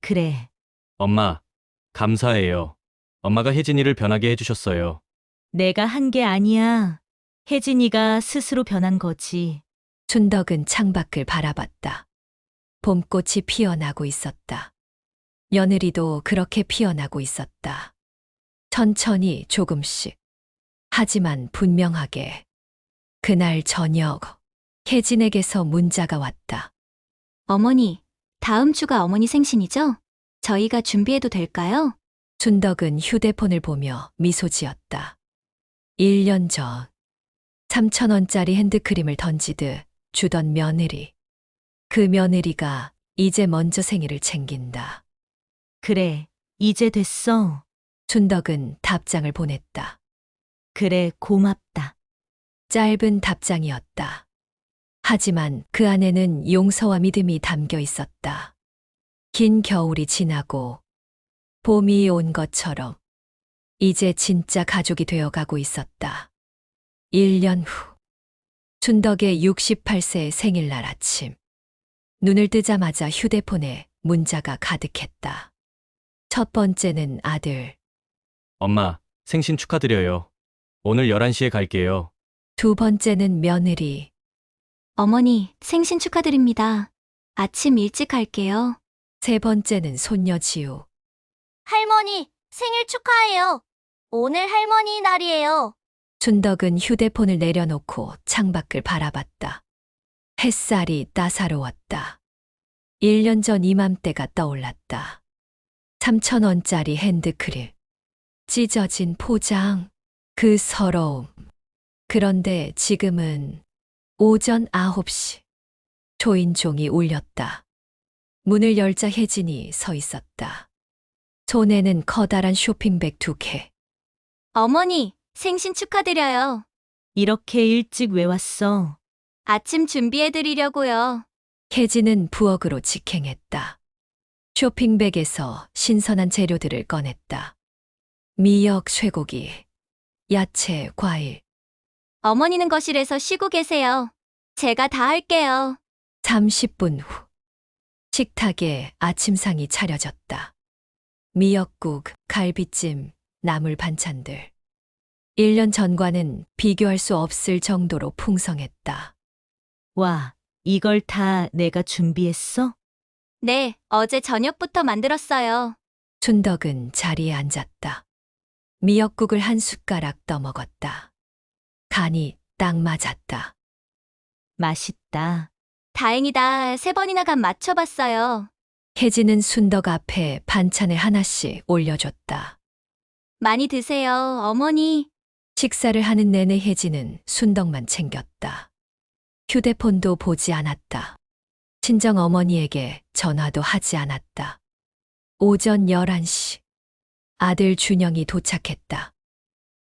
그래. 엄마, 감사해요. 엄마가 혜진이를 변하게 해주셨어요. 내가 한 게 아니야. 혜진이가 스스로 변한 거지. 순덕은 창밖을 바라봤다. 봄꽃이 피어나고 있었다. 며느리도 그렇게 피어나고 있었다. 천천히 조금씩. 하지만 분명하게. 그날 저녁, 혜진에게서 문자가 왔다. 어머니, 다음 주가 어머니 생신이죠? 저희가 준비해도 될까요? 순덕은 휴대폰을 보며 미소 지었다. 1년 전, 3,000원짜리 핸드크림을 던지듯 주던 며느리. 그 며느리가 이제 먼저 생일을 챙긴다. 그래, 이제 됐어. 순덕은 답장을 보냈다. 그래, 고맙다. 짧은 답장이었다. 하지만 그 안에는 용서와 믿음이 담겨 있었다. 긴 겨울이 지나고 봄이 온 것처럼 이제 진짜 가족이 되어가고 있었다. 1년 후, 순덕의 68세 생일날 아침. 눈을 뜨자마자 휴대폰에 문자가 가득했다. 첫 번째는 아들, 엄마, 생신 축하드려요. 오늘 11시에 갈게요. 두 번째는 며느리, 어머니, 생신 축하드립니다. 아침 일찍 갈게요. 세 번째는 손녀 지우. 할머니, 생일 축하해요. 오늘 할머니 날이에요. 순덕은 휴대폰을 내려놓고 창밖을 바라봤다. 햇살이 따사로웠다. 1년 전 이맘때가 떠올랐다. 3,000원짜리 핸드크림. 찢어진 포장. 그 서러움. 그런데 지금은 오전 9시. 초인종이 울렸다. 문을 열자 혜진이 서 있었다. 손에는 커다란 쇼핑백 2개. 어머니, 생신 축하드려요. 이렇게 일찍 왜 왔어? 아침 준비해드리려고요. 혜진은 부엌으로 직행했다. 쇼핑백에서 신선한 재료들을 꺼냈다. 미역, 쇠고기, 야채, 과일. 어머니는 거실에서 쉬고 계세요. 제가 다 할게요. 30분 후. 식탁에 아침상이 차려졌다. 미역국, 갈비찜, 나물 반찬들. 1년 전과는 비교할 수 없을 정도로 풍성했다. 와, 이걸 다 내가 준비했어? 네, 어제 저녁부터 만들었어요. 순덕은 자리에 앉았다. 미역국을 한 숟가락 떠먹었다. 간이 딱 맞았다. 맛있다. 다행이다. 3번이나 간 맞춰봤어요. 혜진은 순덕 앞에 반찬을 하나씩 올려줬다. 많이 드세요, 어머니. 식사를 하는 내내 혜진은 순덕만 챙겼다. 휴대폰도 보지 않았다. 친정 어머니에게 전화도 하지 않았다. 오전 11시. 아들 준영이 도착했다.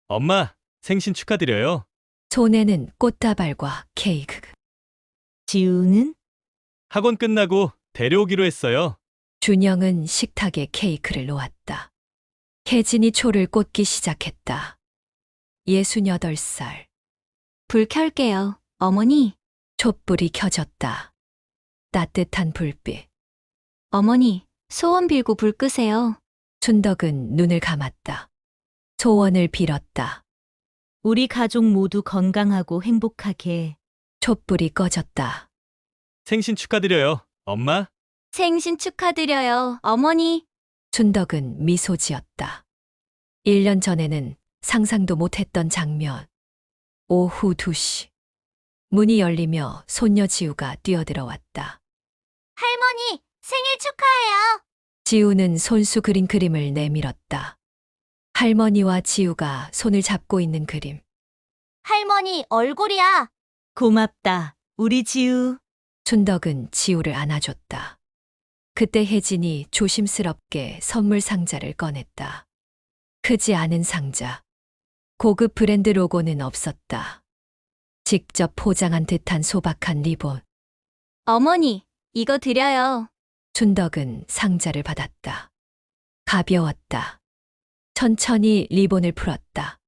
엄마, 생신 축하드려요. 손에는 꽃다발과 케이크. 지우는? 학원 끝나고 데려오기로 했어요. 준영은 식탁에 케이크를 놓았다. 혜진이 초를 꽂기 시작했다. 68살. 불 켤게요, 어머니. 촛불이 켜졌다. 따뜻한 불빛. 어머니, 소원 빌고 불 끄세요. 춘덕은 눈을 감았다. 소원을 빌었다. 우리 가족 모두 건강하고 행복하게. 촛불이 꺼졌다. 생신 축하드려요, 엄마. 생신 축하드려요, 어머니. 춘덕은 미소 지었다. 1년 전에는 상상도 못했던 장면. 오후 2시. 문이 열리며 손녀 지우가 뛰어들어왔다. 할머니, 생일 축하해요. 지우는 손수 그린 그림을 내밀었다. 할머니와 지우가 손을 잡고 있는 그림. 할머니, 얼굴이야. 고맙다. 우리 지우. 춘덕은 지우를 안아줬다. 그때 혜진이 조심스럽게 선물 상자를 꺼냈다. 크지 않은 상자. 고급 브랜드 로고는 없었다. 직접 포장한 듯한 소박한 리본. 어머니, 이거 드려요. 춘덕은 상자를 받았다. 가벼웠다. 천천히 리본을 풀었다.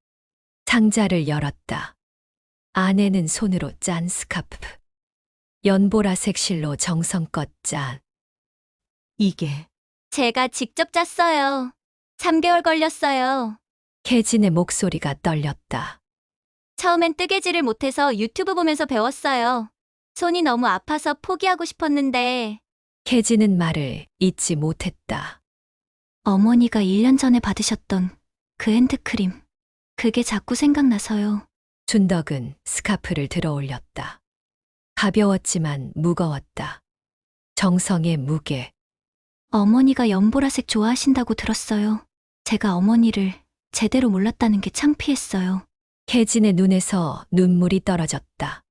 상자를 열었다. 안에는 손으로 짠 스카프. 연보라색 실로 정성껏 짠. 이게 제가 직접 짰어요. 3개월 걸렸어요. 혜진의 목소리가 떨렸다. 처음엔 뜨개질을 못해서 유튜브 보면서 배웠어요. 손이 너무 아파서 포기하고 싶었는데. 혜진은 말을 잊지 못했다. 어머니가 1년 전에 받으셨던 그 핸드크림. 그게 자꾸 생각나서요. 춘덕은 스카프를 들어 올렸다. 가벼웠지만 무거웠다. 정성의 무게. 어머니가 연보라색 좋아하신다고 들었어요. 제가 어머니를 제대로 몰랐다는 게 창피했어요. 혜진의 눈에서 눈물이 떨어졌다.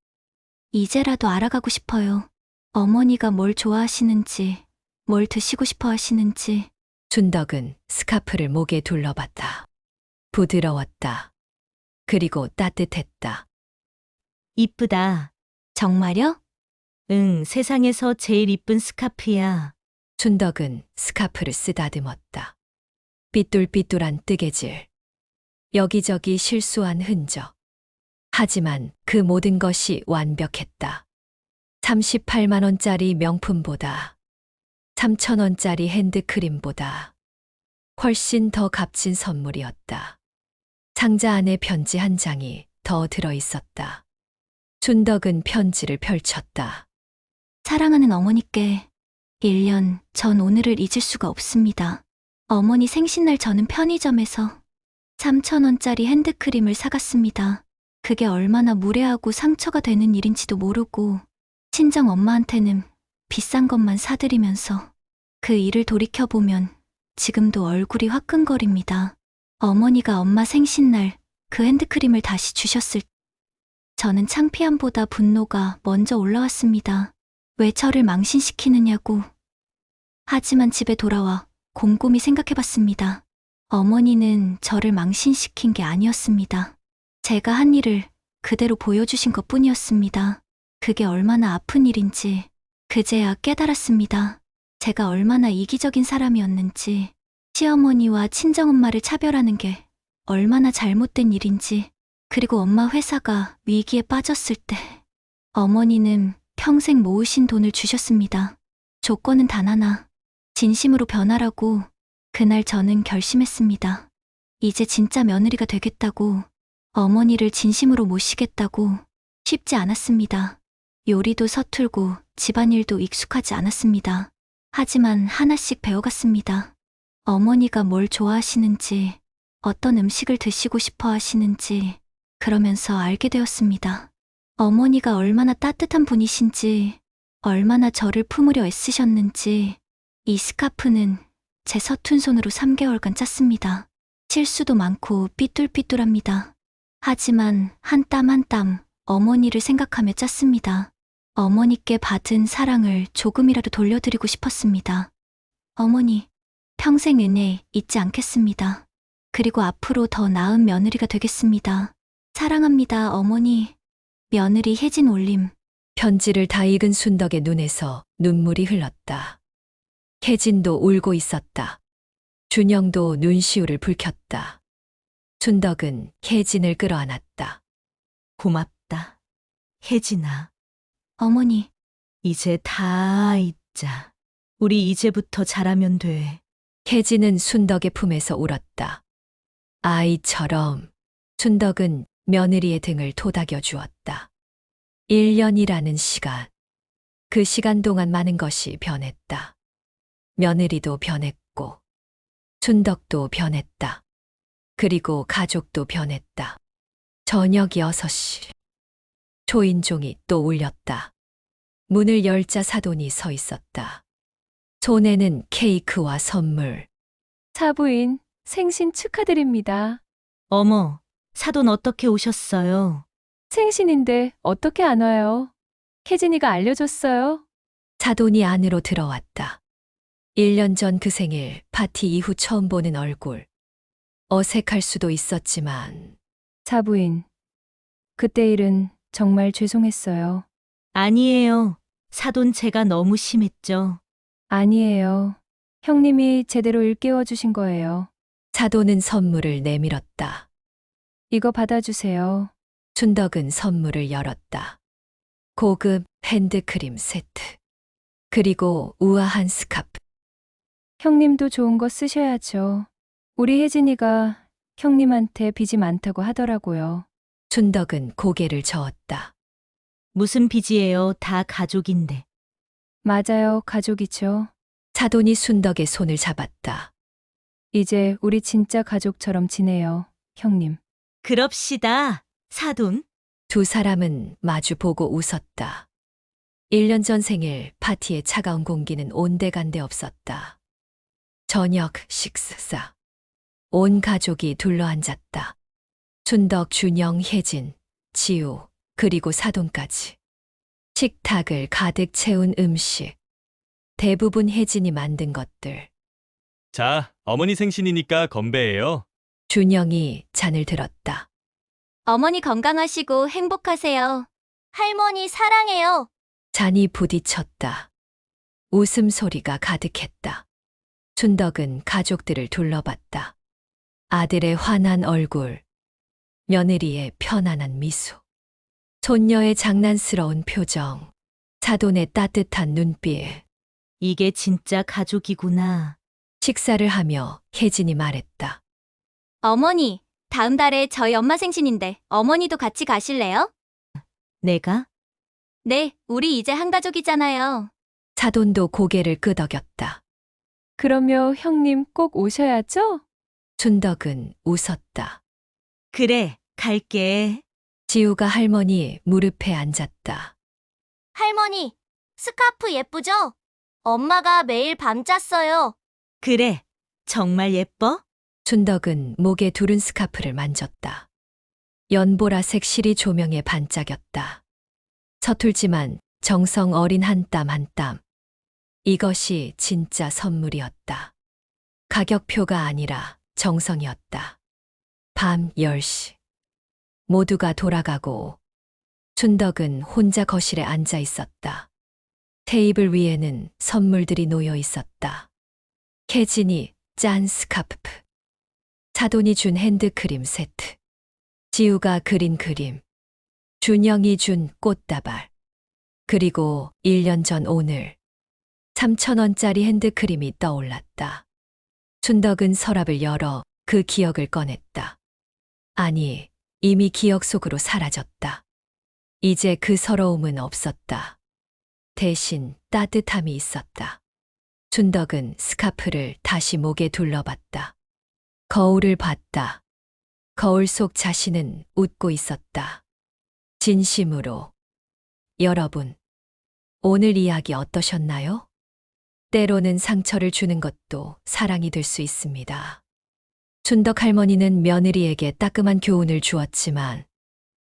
이제라도 알아가고 싶어요. 어머니가 뭘 좋아하시는지, 뭘 드시고 싶어 하시는지. 춘덕은 스카프를 목에 둘러봤다. 부드러웠다. 그리고 따뜻했다. 이쁘다. 정말요? 응, 세상에서 제일 이쁜 스카프야. 춘덕은 스카프를 쓰다듬었다. 삐뚤삐뚤한 뜨개질. 여기저기 실수한 흔적. 하지만 그 모든 것이 완벽했다. 38만 원짜리 명품보다 3천 원짜리 핸드크림보다 훨씬 더 값진 선물이었다. 상자 안에 편지 한 장이 더 들어 있었다. 춘덕은 편지를 펼쳤다. 사랑하는 어머니께 1년 전 오늘을 잊을 수가 없습니다. 어머니 생신날 저는 편의점에서 3,000원짜리 핸드크림을 사갔습니다. 그게 얼마나 무례하고 상처가 되는 일인지도 모르고 친정 엄마한테는 비싼 것만 사드리면서 그 일을 돌이켜보면 지금도 얼굴이 화끈거립니다. 어머니가 엄마 생신날 그 핸드크림을 다시 주셨을 때 저는 창피함보다 분노가 먼저 올라왔습니다. 왜 저를 망신시키느냐고. 하지만 집에 돌아와 곰곰이 생각해봤습니다. 어머니는 저를 망신시킨 게 아니었습니다. 제가 한 일을 그대로 보여주신 것 뿐이었습니다. 그게 얼마나 아픈 일인지 그제야 깨달았습니다. 제가 얼마나 이기적인 사람이었는지, 시어머니와 친정엄마를 차별하는 게 얼마나 잘못된 일인지, 그리고 엄마 회사가 위기에 빠졌을 때 어머니는 평생 모으신 돈을 주셨습니다. 조건은 단 하나, 진심으로 변하라고. 그날 저는 결심했습니다. 이제 진짜 며느리가 되겠다고, 어머니를 진심으로 모시겠다고. 쉽지 않았습니다. 요리도 서툴고 집안일도 익숙하지 않았습니다. 하지만 하나씩 배워갔습니다. 어머니가 뭘 좋아하시는지, 어떤 음식을 드시고 싶어 하시는지, 그러면서 알게 되었습니다. 어머니가 얼마나 따뜻한 분이신지, 얼마나 저를 품으려 애쓰셨는지. 이 스카프는 제 서툰 손으로 3개월간 짰습니다. 실수도 많고 삐뚤삐뚤합니다. 하지만 한 땀 한 땀 어머니를 생각하며 짰습니다. 어머니께 받은 사랑을 조금이라도 돌려드리고 싶었습니다. 어머니, 평생 은혜 잊지 않겠습니다. 그리고 앞으로 더 나은 며느리가 되겠습니다. 사랑합니다, 어머니. 며느리 혜진 올림. 편지를 다 읽은 순덕의 눈에서 눈물이 흘렀다. 혜진도 울고 있었다. 준영도 눈시울을 붉혔다. 순덕은 혜진을 끌어안았다. 고맙다. 혜진아. 어머니, 이제 다 잊자. 우리 이제부터 잘하면 돼. 혜진은 순덕의 품에서 울었다. 아이처럼 순덕은 며느리의 등을 토닥여 주었다. 1년이라는 시간. 그 시간 동안 많은 것이 변했다. 며느리도 변했고, 순덕도 변했다. 그리고 가족도 변했다. 저녁 6시. 초인종이 또 울렸다. 문을 열자 사돈이 서 있었다. 손에는 케이크와 선물. 사부인, 생신 축하드립니다. 어머, 사돈 어떻게 오셨어요? 생신인데 어떻게 안 와요? 혜진이가 알려줬어요. 사돈이 안으로 들어왔다. 1년 전 그 생일 파티 이후 처음 보는 얼굴. 어색할 수도 있었지만 사부인, 그때 일은 정말 죄송했어요. 아니에요. 사돈 제가 너무 심했죠. 아니에요. 형님이 제대로 일깨워 주신 거예요. 사돈은 선물을 내밀었다. 이거 받아주세요. 순덕은 선물을 열었다. 고급 핸드크림 세트. 그리고 우아한 스카프. 형님도 좋은 거 쓰셔야죠. 우리 혜진이가 형님한테 빚이 많다고 하더라고요. 순덕은 고개를 저었다. 무슨 빚이에요? 다 가족인데. 맞아요, 가족이죠. 사돈이 순덕의 손을 잡았다. 이제 우리 진짜 가족처럼 지내요, 형님. 그럽시다, 사돈. 두 사람은 마주 보고 웃었다. 1년 전 생일 파티의 차가운 공기는 온데간데 없었다. 저녁 식사. 온 가족이 둘러앉았다. 순덕, 준영, 혜진, 지우, 그리고 사돈까지. 식탁을 가득 채운 음식. 대부분 혜진이 만든 것들. 자, 어머니 생신이니까 건배해요. 준영이 잔을 들었다. 어머니 건강하시고 행복하세요. 할머니 사랑해요. 잔이 부딪혔다. 웃음소리가 가득했다. 순덕은 가족들을 둘러봤다. 아들의 환한 얼굴, 며느리의 편안한 미소, 손녀의 장난스러운 표정, 사돈의 따뜻한 눈빛. 이게 진짜 가족이구나. 식사를 하며 혜진이 말했다. 어머니, 다음 달에 저희 엄마 생신인데 어머니도 같이 가실래요? 내가? 네, 우리 이제 한 가족이잖아요. 사돈도 고개를 끄덕였다. 그러면 형님 꼭 오셔야죠? 순덕은 웃었다. 그래, 갈게. 지우가 할머니 무릎에 앉았다. 할머니, 스카프 예쁘죠? 엄마가 매일 밤 짰어요. 그래, 정말 예뻐? 순덕은 목에 두른 스카프를 만졌다. 연보라색 실이 조명에 반짝였다. 서툴지만 정성 어린 한 땀 한 땀. 이것이 진짜 선물이었다. 가격표가 아니라 정성이었다. 밤 10시. 모두가 돌아가고 순덕은 혼자 거실에 앉아 있었다. 테이블 위에는 선물들이 놓여 있었다. 혜진이 짠 스카프. 사돈이 준 핸드크림 세트. 지우가 그린 그림. 준영이 준 꽃다발. 그리고 1년 전 오늘 3,000원짜리 핸드크림이 떠올랐다. 순덕은 서랍을 열어 그 기억을 꺼냈다. 아니, 이미 기억 속으로 사라졌다. 이제 그 서러움은 없었다. 대신 따뜻함이 있었다. 순덕은 스카프를 다시 목에 둘러봤다. 거울을 봤다. 거울 속 자신은 웃고 있었다. 진심으로. 여러분, 오늘 이야기 어떠셨나요? 때로는 상처를 주는 것도 사랑이 될 수 있습니다. 순덕 할머니는 며느리에게 따끔한 교훈을 주었지만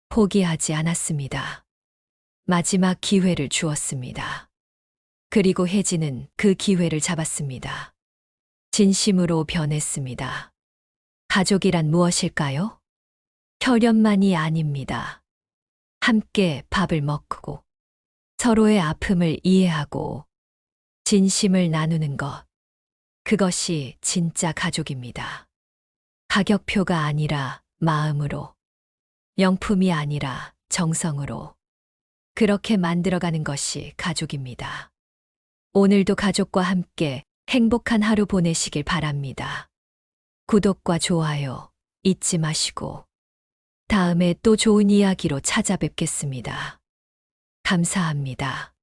포기하지 않았습니다. 마지막 기회를 주었습니다. 그리고 혜진은 그 기회를 잡았습니다. 진심으로 변했습니다. 가족이란 무엇일까요? 혈연만이 아닙니다. 함께 밥을 먹고 서로의 아픔을 이해하고 진심을 나누는 것. 그것이 진짜 가족입니다. 가격표가 아니라 마음으로, 명품이 아니라 정성으로. 그렇게 만들어가는 것이 가족입니다. 오늘도 가족과 함께 행복한 하루 보내시길 바랍니다. 구독과 좋아요 잊지 마시고 다음에 또 좋은 이야기로 찾아뵙겠습니다. 감사합니다.